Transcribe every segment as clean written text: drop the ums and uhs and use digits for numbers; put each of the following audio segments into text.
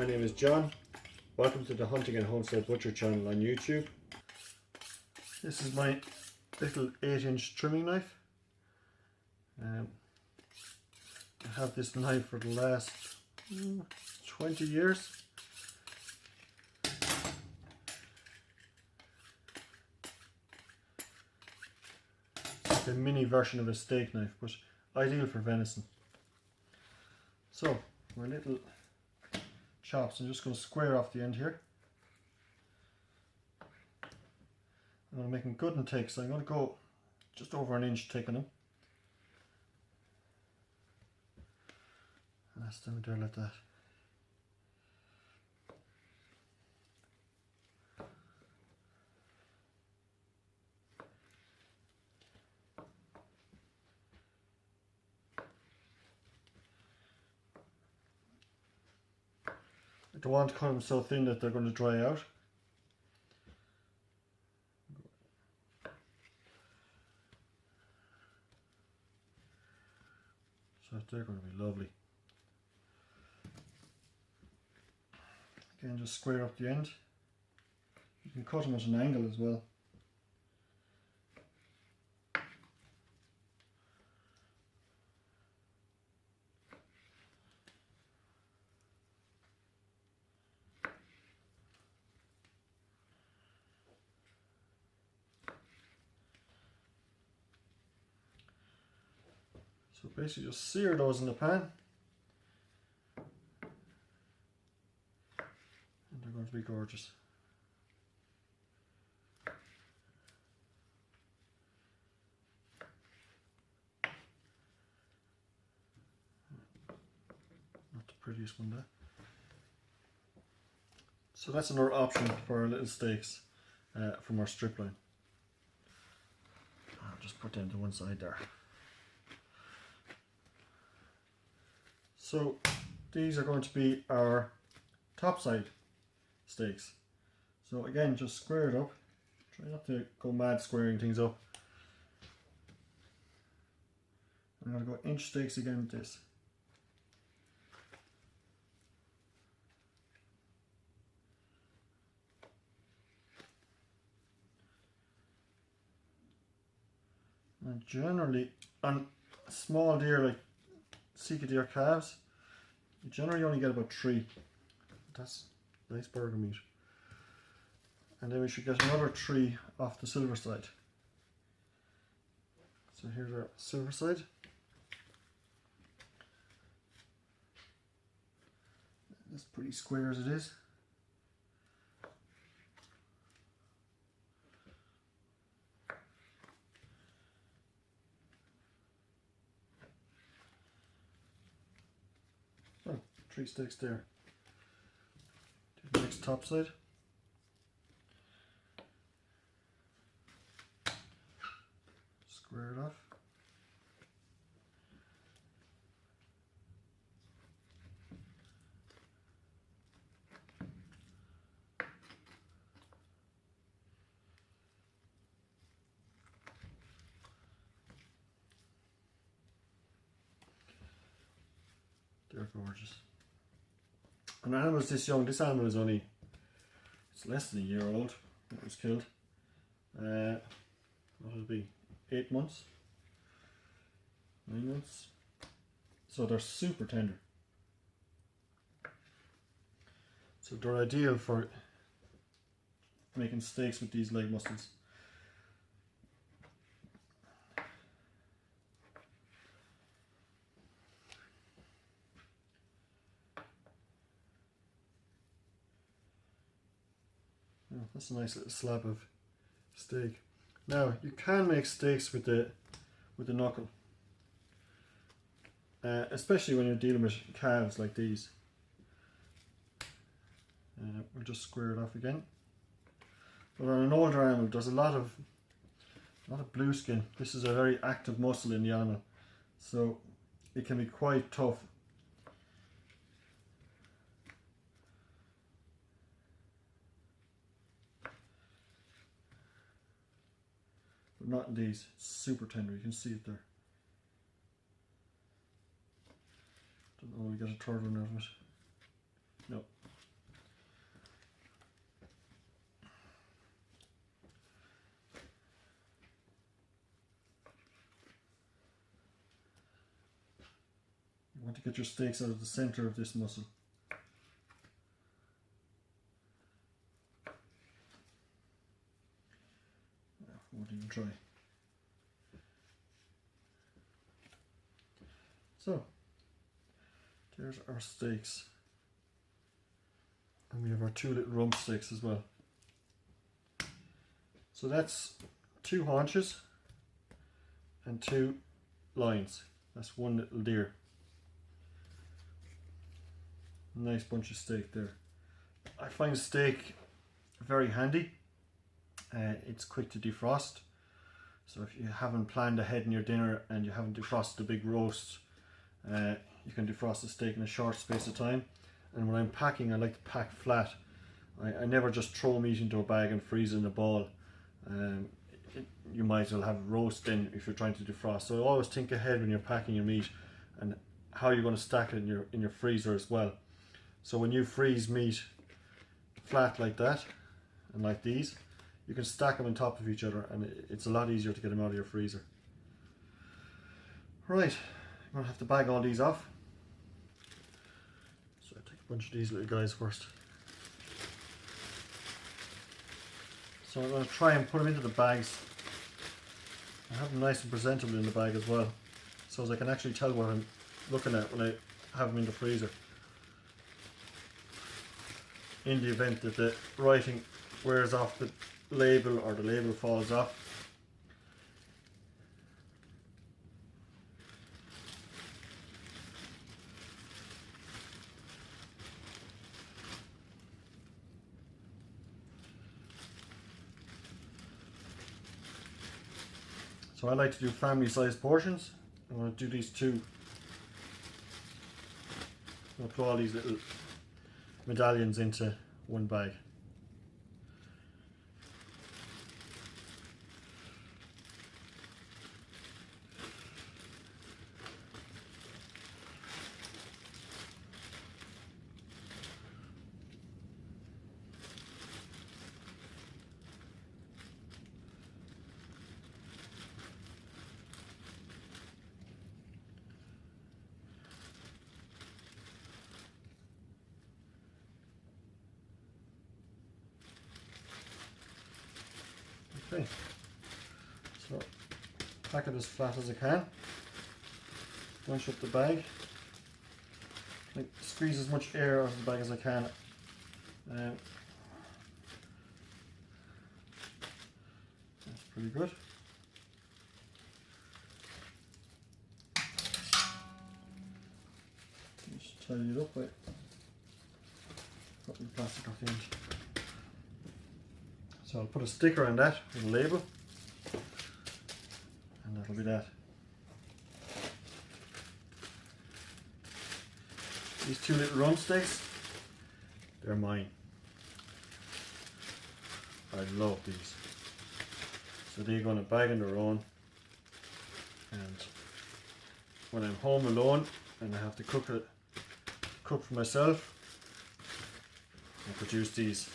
my name is John. Welcome to the Hunting and Homestead Butcher channel on YouTube. This is my little 8-inch trimming knife. I have this knife for the last 20 years. It's like a mini version of a steak knife, but ideal for venison. So, my little chops, I'm just going to square off the end here. I'm going to make them good and thick, so I'm going to go just over 1 inch thick on them. And that's down there like that. I don't want to cut them so thin that they're going to dry out. So they're going to be lovely. Again, just square up the end. You can cut them at an angle as well. So basically just sear those in the pan. And they're going to be gorgeous. Not the prettiest one there. So that's another option for our little steaks from our strip line. I'll just put them to one side there. So these are going to be our top side steaks. So again, just square it up. Try not to go mad squaring things up. I'm going to go inch steaks again with this. And generally on small deer like Sika deer calves, you generally only get about 3. That's nice burger meat. And then we should get another 3 off the silver side. So here's our silver side. That's pretty square as it is. So 3 steaks there. Do the next top side. Square it off. They're gorgeous. And the animal is this young. This animal is only, it's less than a year old. It was killed. What will it be? 8 months? 9 months? So they're super tender. So they're ideal for making steaks with these leg muscles. Oh, that's a nice little slab of steak. Now you can make steaks with the knuckle, especially when you're dealing with calves like these. We'll just square it off again. But on an older animal, there's a lot of blue skin. This is a very active muscle in the animal, so it can be quite tough. But not in these. It's super tender. You can see it there. Don't know, we get a third one out of it. No. want to get your steaks out of the center of this muscle. Won't even try. So, there's our steaks. And we have our 2 little rump steaks as well. So that's 2 haunches and 2 loins. That's 1 little deer. Nice bunch of steak there. I find steak very handy. It's quick to defrost. So if you haven't planned ahead in your dinner and you haven't defrosted a big roast, you can defrost the steak in a short space of time. And when I'm packing, I like to pack flat. I never just throw meat into a bag and freeze it in a ball. You might as well have roast in if you're trying to defrost. So always think ahead when you're packing your meat and how you're going to stack it in your freezer as well. So when you freeze meat flat like that and like these, you can stack them on top of each other and it's a lot easier to get them out of your freezer. Right, I'm going to have to bag all these off. So I take a bunch of these little guys first. So I'm going to try and put them into the bags. I have them nice and presentable in the bag as well, so as I can actually tell what I'm looking at when I have them in the freezer. In the event that the writing wears off the label or the label falls off. So I like to do family size portions. I'm going to do these 2. I'm going to put all these little medallions into one bag. Okay, so pack it as flat as I can, bunch up the bag, like squeeze as much air out of the bag as I can. That's pretty good. Just tidy it up by putting plastic off the end. So I'll put a sticker on that with a label, and that'll be that. These 2 little rump steaks, they're mine. I love these. So they're going to bag on their own, and when I'm home alone and I have to cook for myself, I produce these.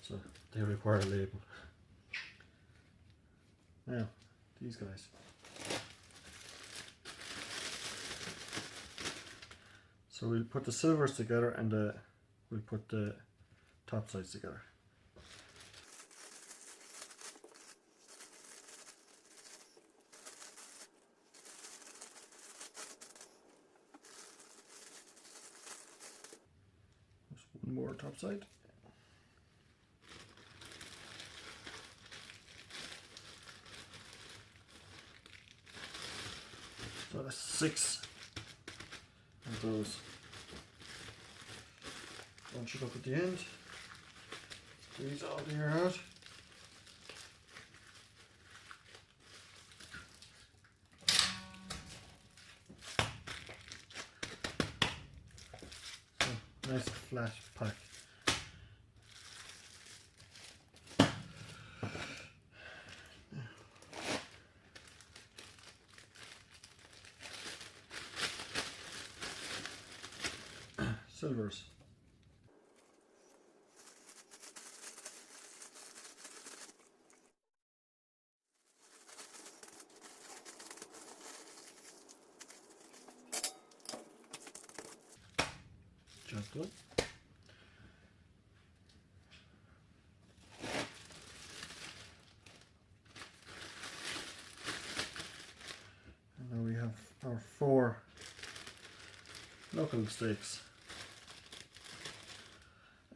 So they require a label. Now, these guys. So we'll put the silvers together and we'll put the top sides together. Just one more top side. So that's 6 of those. Bunch it up at the end. Squeeze all the air out. So nice flat pack. silvers. Job done. And now we have our 4 knuckle steaks.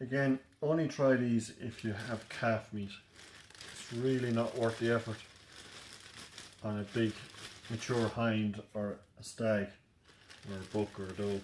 Again, only try these if you have calf meat. It's really not worth the effort on a big mature hind or a stag or a buck or a doe.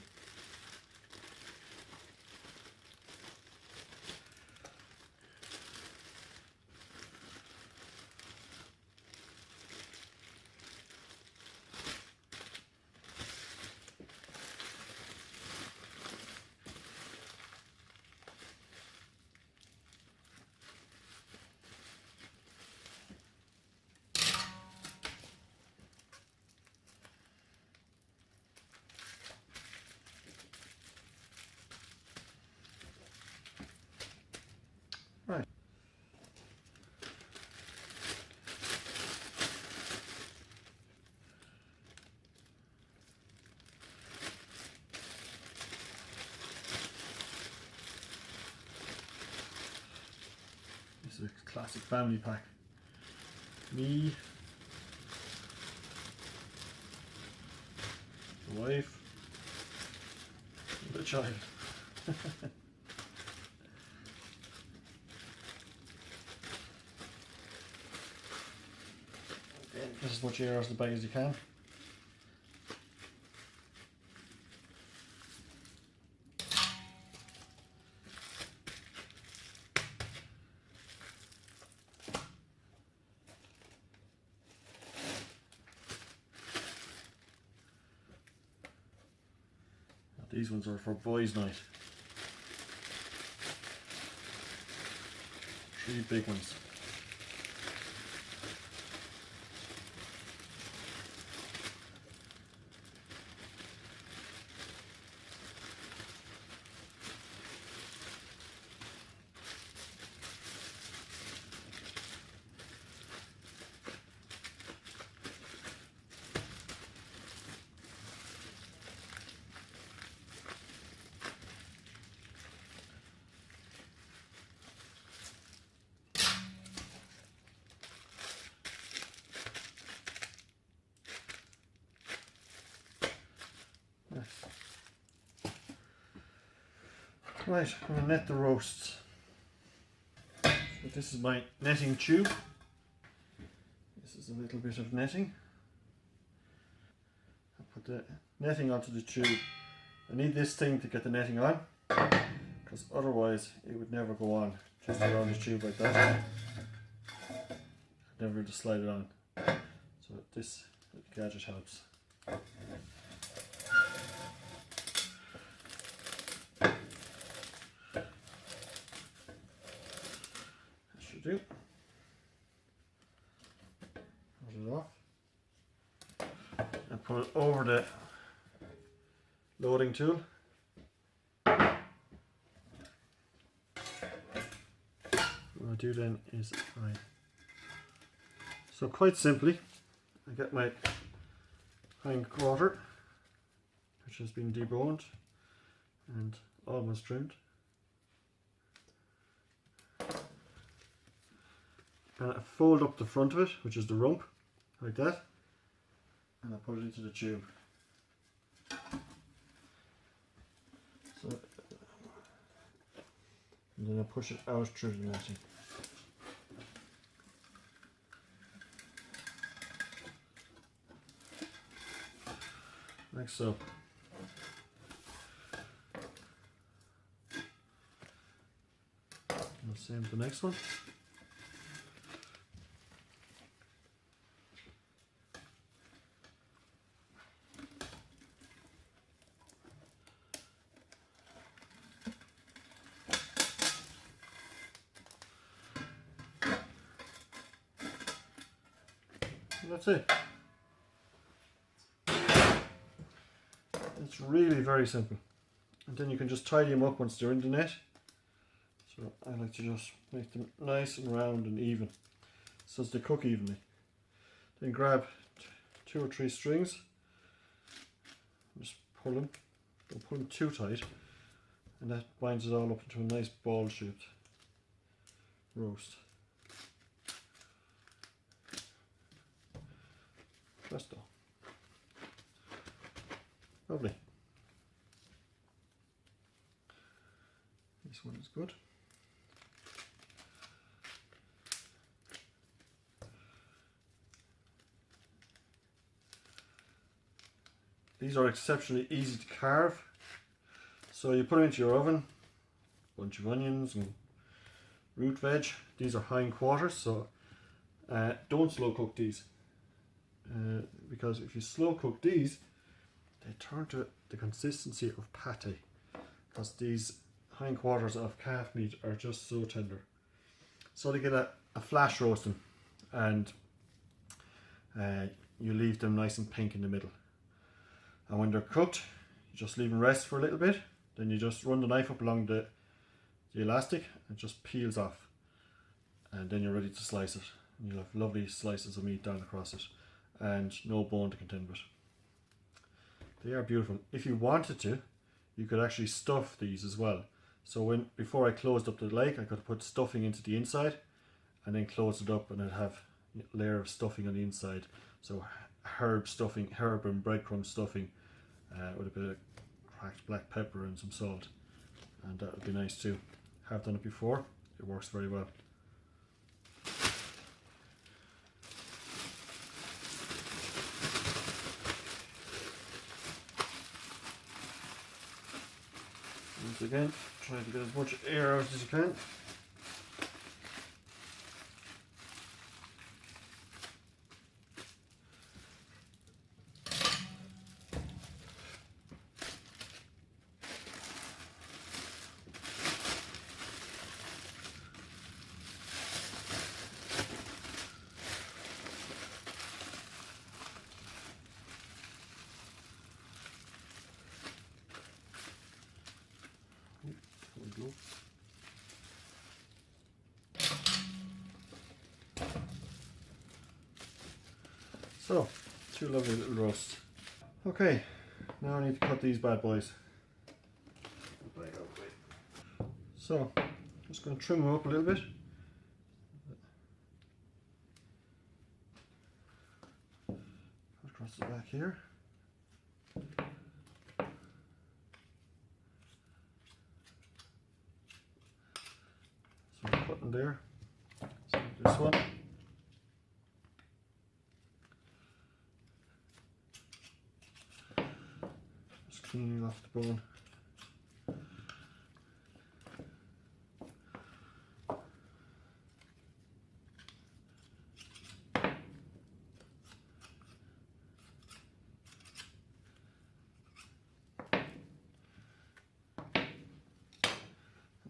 Right. This is a classic family pack. Me, the wife, and the child. Get as much air out of the bag as you can. These ones are for boys' night. 3 big ones. Right, I'm going to net the roasts. So this is my netting tube. This is a little bit of netting. I put the netting onto the tube. I need this thing to get the netting on, because otherwise it would never go on just around the tube like that. I'd never be able to slide it on. So this gadget helps. Do. Put it off and put it over the loading tool. What I do then is so quite simply I get my hind quarter, which has been deboned and almost trimmed. And I fold up the front of it, which is the rump, like that, and I put it into the tube. So, and then I push it out through the netting. Like so. And the same with the next one. That's it. It's really very simple. and then you can just tidy them up once they're in the net. So I like to just make them nice and round and even so as they cook evenly. Then grab 2 or 3 strings, just pull them, don't pull them too tight, and that binds it all up into a nice ball shaped roast. Presto. Lovely. This one is good. These are exceptionally easy to carve. So you put them into your oven, bunch of onions and root veg. These are hindquarters, so don't slow cook these. Because if you slow cook these, they turn to the consistency of pate. Because these hindquarters of calf meat are just so tender. So they get a flash roasting, and you leave them nice and pink in the middle. And when they're cooked, you just leave them rest for a little bit. Then you just run the knife up along the elastic and it just peels off. And then you're ready to slice it. And you'll have lovely slices of meat down across it and no bone to contend with. They are beautiful. If you wanted to, you could actually stuff these as well. So before I closed up the leg, I could put stuffing into the inside and then close it up, and I'd have a layer of stuffing on the inside. So herb and breadcrumb stuffing with a bit of cracked black pepper and some salt, and that would be nice too. Have done it before, it works very well. Once again, try to get as much air out as you can. So, 2 lovely little roasts. Okay, now I need to cut these bad boys. So, just going to trim them up a little bit. Across the back here. So I'm cutting there. So this one. Just cleaning off the bone.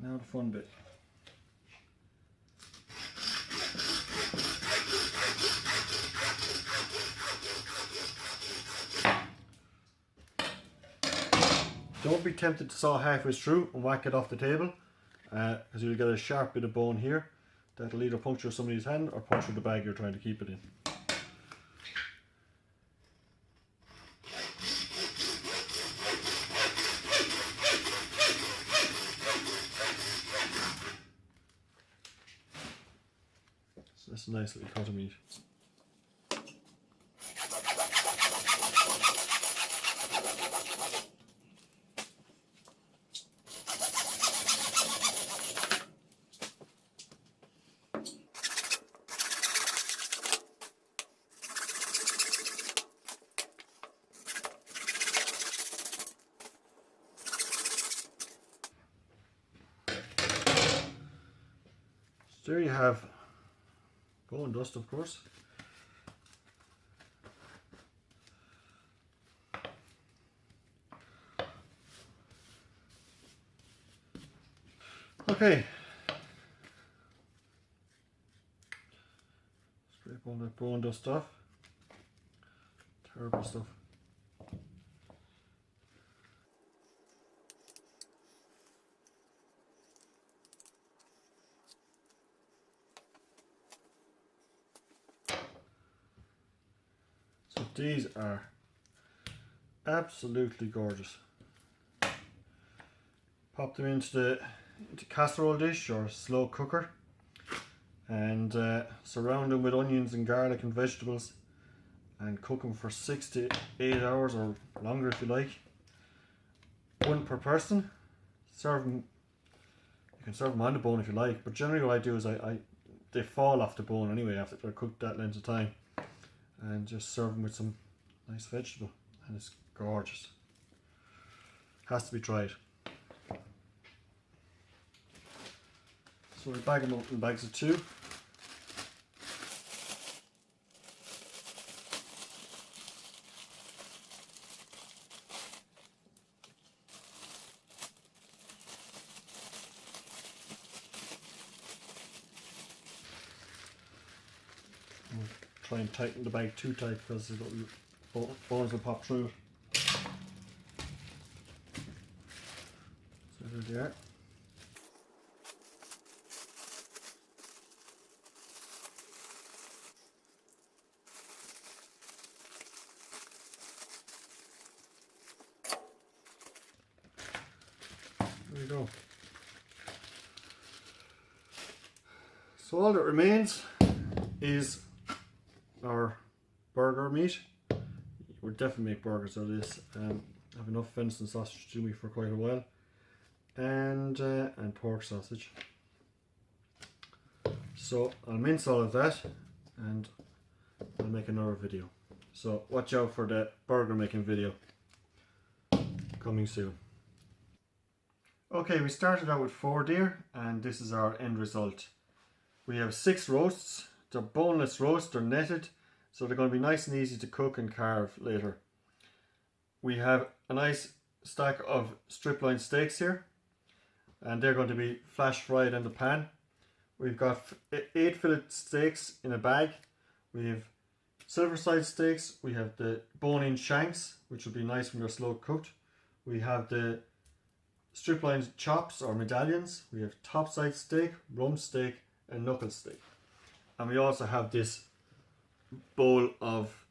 Now the fun bit. Don't be tempted to saw halfway through and whack it off the table, because you'll get a sharp bit of bone here that'll either puncture somebody's hand or puncture the bag you're trying to keep it in. So that's a nice little cut of meat. So there you have bone dust, of course. Okay. Scrape all that bone dust off. Terrible stuff. These are absolutely gorgeous. Pop them into casserole dish or slow cooker, and surround them with onions and garlic and vegetables, and cook them for 6 to 8 hours or longer if you like. One per person. Serve them. You can serve them on the bone if you like, but generally what I do is they fall off the bone anyway after they're cooked that length of time, and just serve them with some nice vegetable, and it's gorgeous. Has to be tried. So we bag them up in bags of 2. We'll try and tighten the bag too tight because the bones will pop through it. So there they are. There you go. So all that remains is our burger meat. We'll definitely make burgers out of this. I have enough venison sausage to do me for quite a while, and pork sausage. So I'll mince all of that, and I'll make another video. So watch out for the burger making video coming soon. Okay, we started out with 4 deer, and this is our end result. We have 6 roasts. They're boneless roasts, they're netted, so they're going to be nice and easy to cook and carve later. We have a nice stack of strip line steaks here, and they're going to be flash fried in the pan. We've got 8 fillet steaks in a bag. We have silver side steaks. We have the bone-in shanks, which will be nice when they're slow cooked. We have the strip line chops or medallions. We have top side steak, rump steak, and knuckle steak. And we also have this bowl of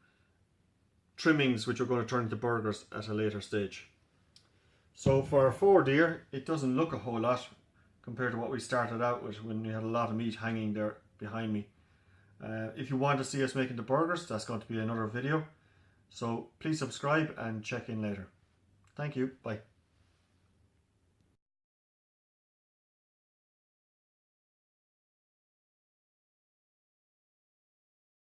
trimmings, which we're going to turn into burgers at a later stage. So for our 4 deer, it doesn't look a whole lot compared to what we started out with when we had a lot of meat hanging there behind me. If you want to see us making the burgers, that's going to be another video. So please subscribe and check in later. Thank you. Bye.